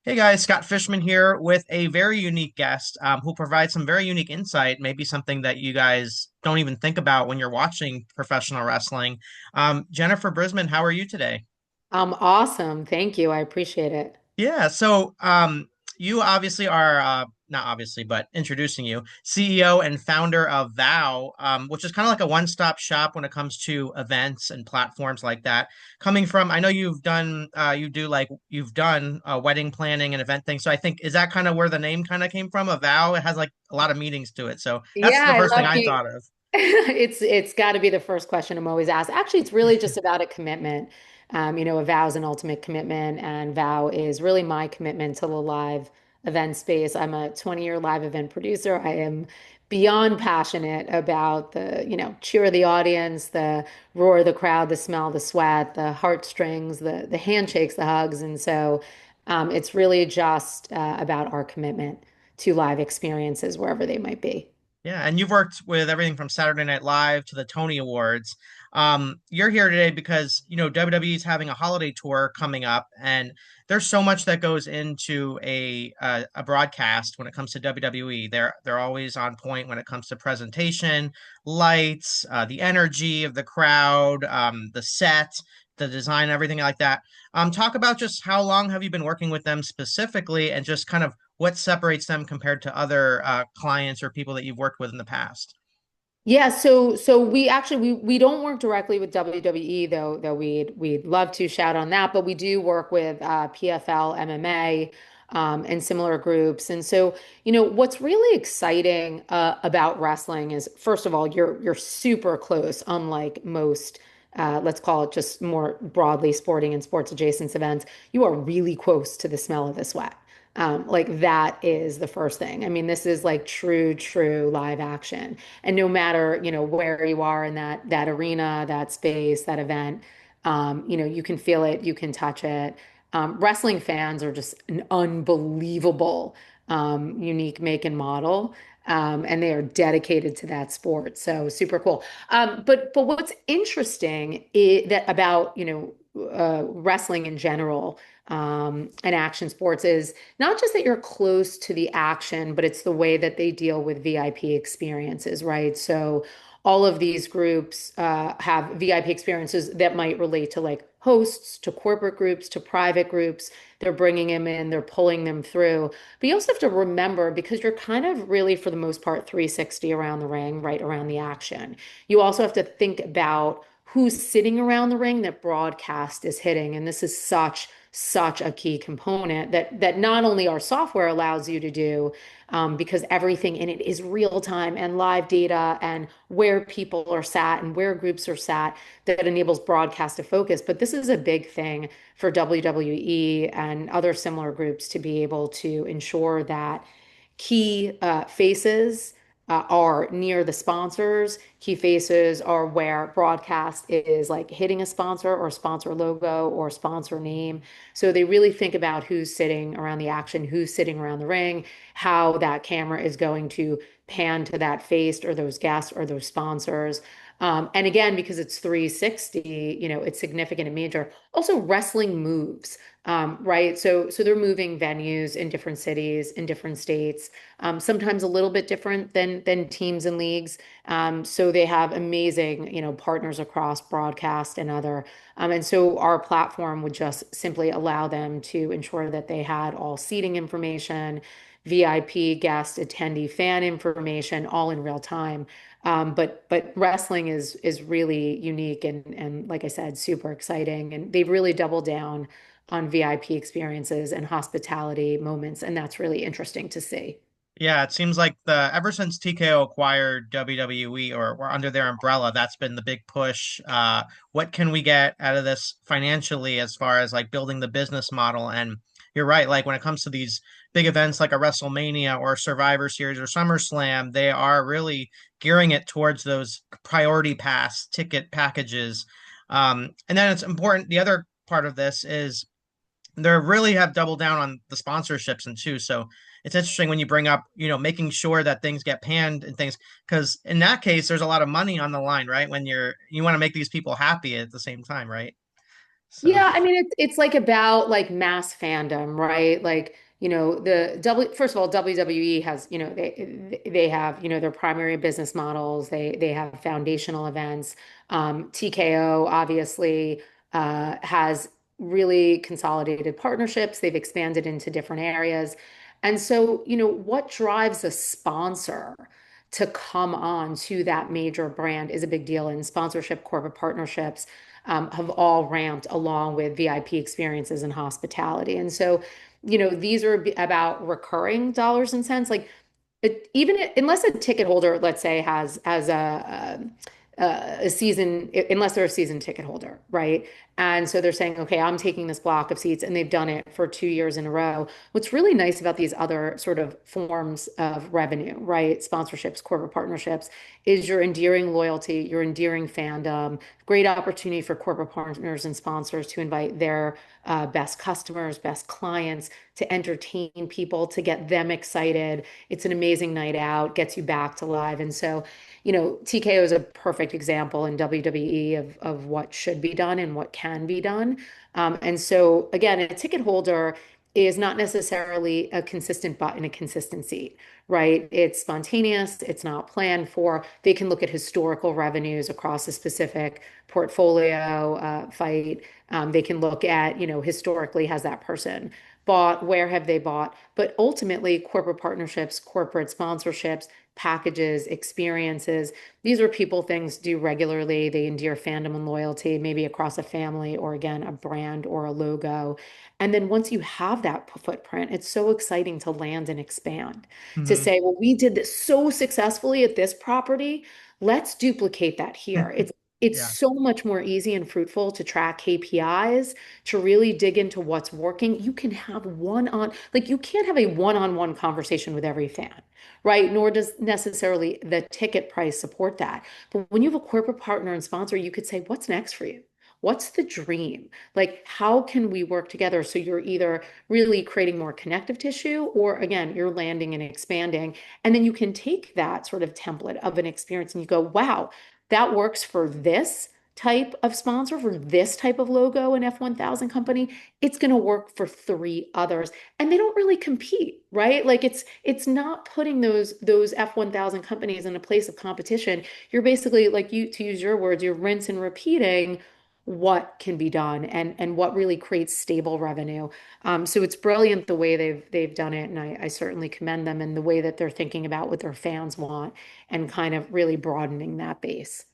Hey guys, Scott Fishman here with a very unique guest who provides some very unique insight, maybe something that you guys don't even think about when you're watching professional wrestling. Jennifer Brisman, how are you today? Awesome. Thank you. I appreciate it. Yeah, so you obviously are not obviously, but introducing you, CEO and founder of VOW, which is kind of like a one-stop shop when it comes to events and platforms like that. Coming from, I know you've done wedding planning and event things. So I think is that kind of where the name kind of came from? A vow, it has like a lot of meanings to it. So that's Yeah, the I first thing love I being thought of. it's got to be the first question I'm always asked. Actually, it's really just about a commitment. A vow is an ultimate commitment, and vow is really my commitment to the live event space. I'm a 20-year live event producer. I am beyond passionate about the cheer of the audience, the roar of the crowd, the smell, the sweat, the heartstrings, the handshakes, the hugs. And so it's really just about our commitment to live experiences wherever they might be. Yeah, and you've worked with everything from Saturday Night Live to the Tony Awards. You're here today because WWE is having a holiday tour coming up, and there's so much that goes into a broadcast when it comes to WWE. They're always on point when it comes to presentation, lights, the energy of the crowd, the set, the design, everything like that. Talk about just how long have you been working with them specifically, and just kind of what separates them compared to other clients or people that you've worked with in the past? Yeah, so we actually we don't work directly with WWE though we'd love to shout on that, but we do work with PFL, MMA, and similar groups. And so, what's really exciting about wrestling is first of all, you're super close, unlike most let's call it just more broadly sporting and sports adjacent events. You are really close to the smell of the sweat. Like that is the first thing. I mean, this is like true live action. And no matter, where you are in that arena, that space, that event, you can feel it, you can touch it. Wrestling fans are just an unbelievable, unique make and model. And they are dedicated to that sport. So super cool. But what's interesting that about, wrestling in general, and action sports is not just that you're close to the action, but it's the way that they deal with VIP experiences, right? So all of these groups have VIP experiences that might relate to like hosts, to corporate groups, to private groups. They're bringing them in, they're pulling them through. But you also have to remember because you're kind of really, for the most part, 360 around the ring, right around the action. You also have to think about who's sitting around the ring that broadcast is hitting. And this is such a key component that not only our software allows you to do, because everything in it is real time and live data and where people are sat and where groups are sat that enables broadcast to focus. But this is a big thing for WWE and other similar groups to be able to ensure that key faces are near the sponsors. Key faces are where broadcast is like hitting a sponsor or sponsor logo or sponsor name. So they really think about who's sitting around the action, who's sitting around the ring, how that camera is going to pan to that face or those guests or those sponsors. And again, because it's 360, it's significant and major. Also, wrestling moves, right? So they're moving venues in different cities, in different states, sometimes a little bit different than teams and leagues. So they have amazing, partners across broadcast and other. And so our platform would just simply allow them to ensure that they had all seating information, VIP, guest, attendee, fan information, all in real time. But wrestling is really unique and like I said, super exciting. And they've really doubled down on VIP experiences and hospitality moments, and that's really interesting to see. Yeah, it seems like the ever since TKO acquired WWE or were under their umbrella, that's been the big push. What can we get out of this financially as far as like building the business model? And you're right, like when it comes to these big events like a WrestleMania or Survivor Series or SummerSlam, they are really gearing it towards those priority pass ticket packages. And then it's important, the other part of this is they really have doubled down on the sponsorships and too. So it's interesting when you bring up, making sure that things get panned and things, because in that case, there's a lot of money on the line, right? When you want to make these people happy at the same time, right? So, Yeah, I mean it's like about like mass fandom, right? Like, the W first of all, WWE has, they have, their primary business models. They have foundational events. TKO obviously has really consolidated partnerships. They've expanded into different areas. And so, what drives a sponsor to come on to that major brand is a big deal. And sponsorship, corporate partnerships have all ramped along with VIP experiences and hospitality. And so, these are about recurring dollars and cents. Like even unless a ticket holder, let's say, has a season, unless they're a season ticket holder, right? And so they're saying, okay, I'm taking this block of seats, and they've done it for 2 years in a row. What's really nice about these other sort of forms of revenue, right? Sponsorships, corporate partnerships, is your endearing loyalty, your endearing fandom, great opportunity for corporate partners and sponsors to invite their best customers, best clients, to entertain people, to get them excited. It's an amazing night out, gets you back to live. And so, TKO is a perfect example in WWE of what should be done and what can be done. And so, again, a ticket holder is not necessarily a consistent butt in a consistent seat, right? It's spontaneous, it's not planned for. They can look at historical revenues across a specific portfolio fight. They can look at, historically, has that person bought? Where have they bought? But ultimately, corporate partnerships, corporate sponsorships, packages, experiences, these are people things do regularly. They endear fandom and loyalty, maybe across a family or again, a brand or a logo. And then once you have that footprint, it's so exciting to land and expand, to mhm. say, well, we did this so successfully at this property. Let's duplicate that here. It's Yeah. so much more easy and fruitful to track KPIs, to really dig into what's working. You can have like you can't have a one-on-one conversation with every fan, right? Nor does necessarily the ticket price support that. But when you have a corporate partner and sponsor, you could say, what's next for you? What's the dream? Like, how can we work together? So you're either really creating more connective tissue, or again, you're landing and expanding. And then you can take that sort of template of an experience and you go, wow, that works for this type of sponsor, for this type of logo and F1000 company. It's going to work for three others, and they don't really compete, right? Like it's not putting those F1000 companies in a place of competition. You're basically, like, you, to use your words, you're rinse and repeating what can be done and what really creates stable revenue. So it's brilliant the way they've done it, and I certainly commend them in the way that they're thinking about what their fans want and kind of really broadening that base.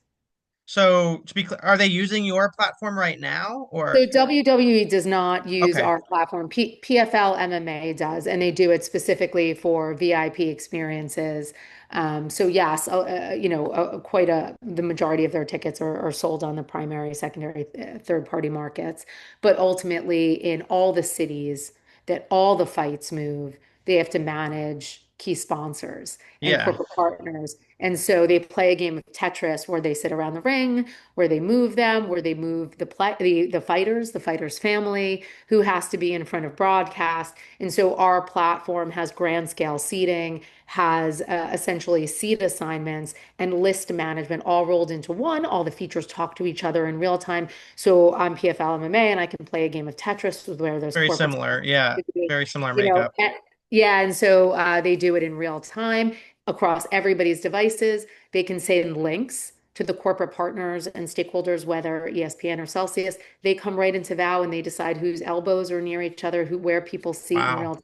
So to be clear, are they using your platform right now or So WWE does not use okay. our platform. PFL MMA does, and they do it specifically for VIP experiences. So yes, quite the majority of their tickets are sold on the primary, secondary, third-party markets. But ultimately, in all the cities that all the fights move, they have to manage key sponsors and Yeah. corporate partners. And so they play a game of Tetris where they sit around the ring, where they move them, where they move the fighters' family, who has to be in front of broadcast. And so our platform has grand scale seating, has essentially seat assignments and list management all rolled into one. All the features talk to each other in real time. So I'm PFL MMA and I can play a game of Tetris with where there's Very corporate similar. Yeah. activity, Very similar you know, makeup. and- yeah, and so they do it in real time across everybody's devices. They can send links to the corporate partners and stakeholders, whether ESPN or Celsius. They come right into VOW and they decide whose elbows are near each other, where people seat in Wow. real time.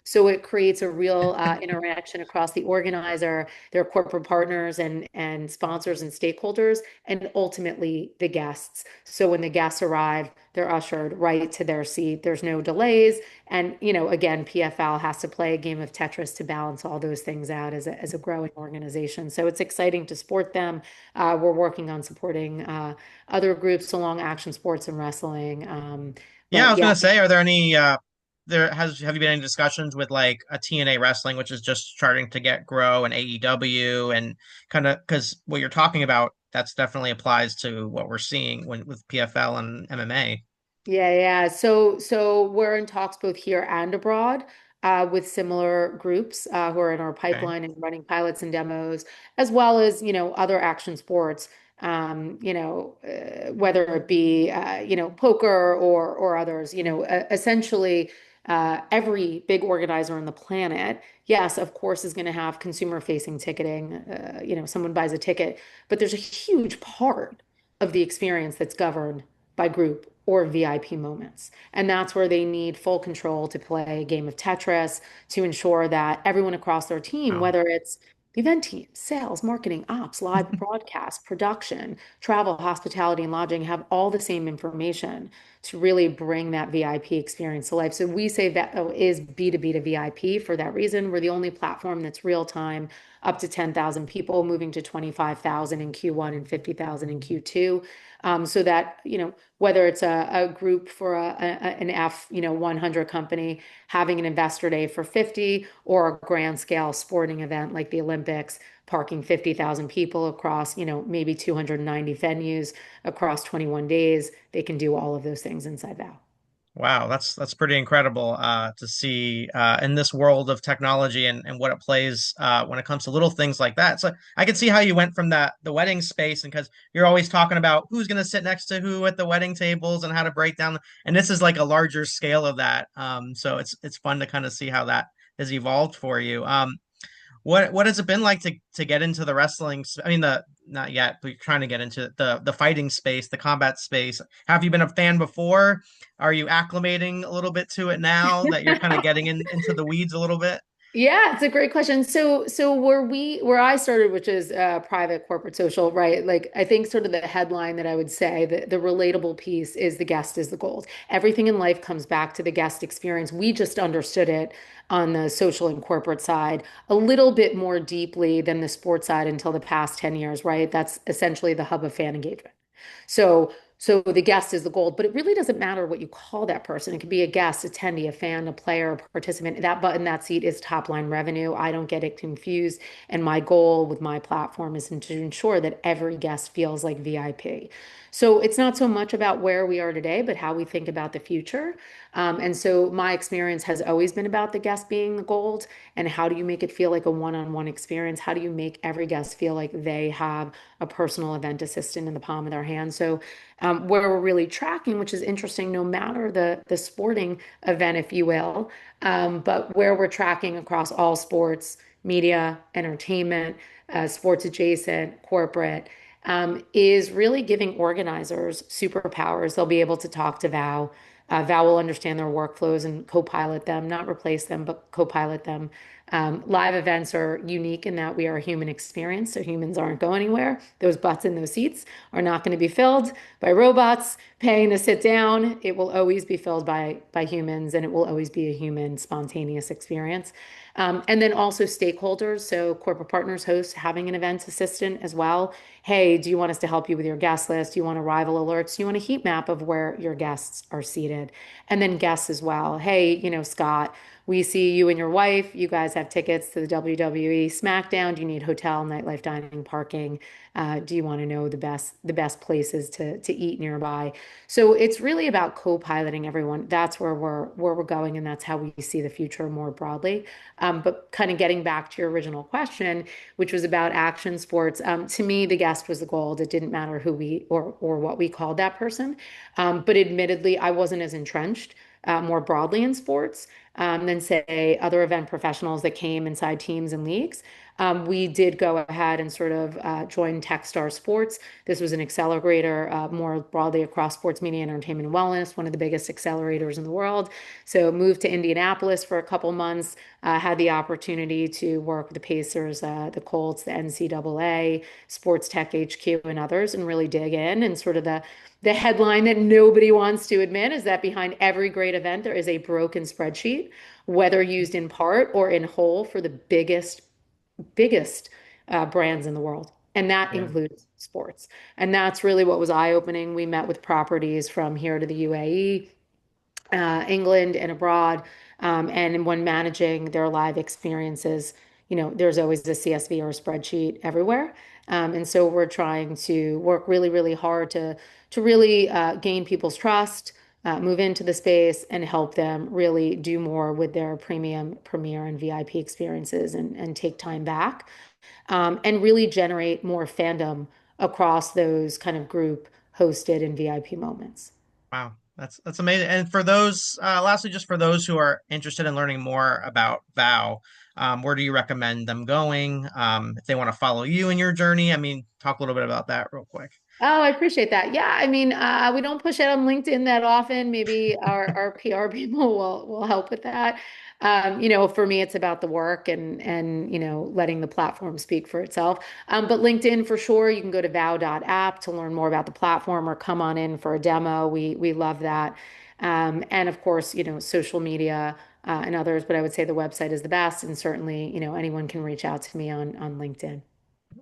So it creates a real interaction across the organizer, their corporate partners and sponsors and stakeholders, and ultimately the guests. So when the guests arrive, they're ushered right to their seat. There's no delays. And, again, PFL has to play a game of Tetris to balance all those things out as a growing organization. So it's exciting to support them. We're working on supporting other groups along action sports and wrestling. Yeah, I But was yeah, gonna say, are there any have you been in discussions with like a TNA wrestling, which is just starting to get grow, and AEW and kind of because what you're talking about, that's definitely applies to what we're seeing when with PFL and MMA. yeah. So we're in talks both here and abroad with similar groups who are in our Okay. pipeline and running pilots and demos, as well as, other action sports. whether it be, poker or others, essentially, every big organizer on the planet, yes, of course, is going to have consumer facing ticketing. Someone buys a ticket, but there's a huge part of the experience that's governed by group or VIP moments. And that's where they need full control to play a game of Tetris to ensure that everyone across their team, Wow. whether it's the event team, sales, marketing, ops, live broadcast, production, travel, hospitality, and lodging, have all the same information to really bring that VIP experience to life. So we say that is B2B to VIP for that reason. We're the only platform that's real time, up to 10,000 people, moving to 25,000 in Q1 and 50,000 in Q2. So that, whether it's a group for an F, 100 company having an investor day for 50, or a grand scale sporting event like the Olympics, parking 50,000 people across, maybe 290 venues across 21 days, they can do all of those things inside VOW. Wow, that's pretty incredible to see in this world of technology and what it plays when it comes to little things like that. So I can see how you went from the wedding space, and because you're always talking about who's going to sit next to who at the wedding tables and how to break down, and this is like a larger scale of that. So it's fun to kind of see how that has evolved for you. What has it been like to get into the wrestling? I mean, the not yet, but you're trying to get into the fighting space, the combat space. Have you been a fan before? Are you acclimating a little bit to it now that you're kind of getting into the weeds a little bit? Yeah, it's a great question. So where I started, which is private corporate social, right? Like I think sort of the headline that I would say, the relatable piece is the guest is the gold. Everything in life comes back to the guest experience. We just understood it on the social and corporate side a little bit more deeply than the sports side until the past 10 years, right? That's essentially the hub of fan engagement. So the guest is the gold, but it really doesn't matter what you call that person. It could be a guest, attendee, a fan, a player, a participant. That button, that seat is top line revenue. I don't get it confused. And my goal with my platform is to ensure that every guest feels like VIP. So it's not so much about where we are today, but how we think about the future. And so my experience has always been about the guest being the gold, and how do you make it feel like a one-on-one experience? How do you make every guest feel like they have a personal event assistant in the palm of their hand? So where we're really tracking, which is interesting, no matter the sporting event, if you will, but where we're tracking across all sports, media, entertainment, sports adjacent, corporate, is really giving organizers superpowers. They'll be able to talk to VOW. VOW will understand their workflows and co-pilot them, not replace them, but co-pilot them. Live events are unique in that we are a human experience, so humans aren't going anywhere. Those butts in those seats are not going to be filled by robots paying to sit down. It will always be filled by humans, and it will always be a human spontaneous experience. And then also stakeholders, so corporate partners, hosts, having an events assistant as well. Hey, do you want us to help you with your guest list? Do you want arrival alerts? Do you want a heat map of where your guests are seated? And then guests as well. Hey, Scott, we see you and your wife. You guys have tickets to the WWE SmackDown. Do you need hotel, nightlife, dining, parking? Do you want to know the best places to eat nearby? So it's really about co-piloting everyone. That's where we're going, and that's how we see the future more broadly. But kind of getting back to your original question, which was about action sports. To me, the guest was the gold. It didn't matter who we or what we called that person. But admittedly, I wasn't as entrenched more broadly in sports than say other event professionals that came inside teams and leagues. We did go ahead and sort of join Techstar Sports. This was an accelerator more broadly across sports media, entertainment, and wellness, one of the biggest accelerators in the world. So moved to Indianapolis for a couple months, had the opportunity to work with the Pacers, the Colts, the NCAA, Sports Tech HQ, and others, and really dig in. And sort of the headline that nobody wants to admit is that behind every great event, there is a broken spreadsheet, whether used in part or in whole for the biggest brands in the world. And that Yeah. includes sports. And that's really what was eye-opening. We met with properties from here to the UAE, England, and abroad. And when managing their live experiences, there's always a CSV or a spreadsheet everywhere. And so we're trying to work really, really hard to really gain people's trust, move into the space, and help them really do more with their premium, premier, and VIP experiences, and take time back, and really generate more fandom across those kind of group hosted and VIP moments. Wow, that's amazing. And for those, lastly, just for those who are interested in learning more about VOW, where do you recommend them going? If they want to follow you in your journey, I mean, talk a little bit about that real quick. Oh, I appreciate that. Yeah, I mean, we don't push it on LinkedIn that often. Maybe our PR people will help with that. For me, it's about the work and letting the platform speak for itself. But LinkedIn for sure. You can go to vow.app to learn more about the platform or come on in for a demo. We love that. And of course, social media and others. But I would say the website is the best, and certainly, anyone can reach out to me on LinkedIn.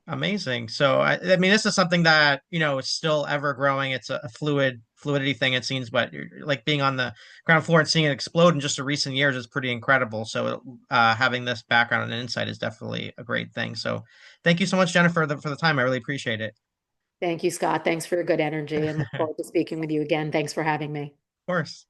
Amazing. So I mean, this is something that, is still ever growing. It's a fluidity thing, it seems, but like being on the ground floor and seeing it explode in just the recent years is pretty incredible. So having this background and insight is definitely a great thing. So thank you so much, Jennifer, for the time. I really appreciate it. Thank you, Scott. Thanks for your good energy and look Of forward to speaking with you again. Thanks for having me. course.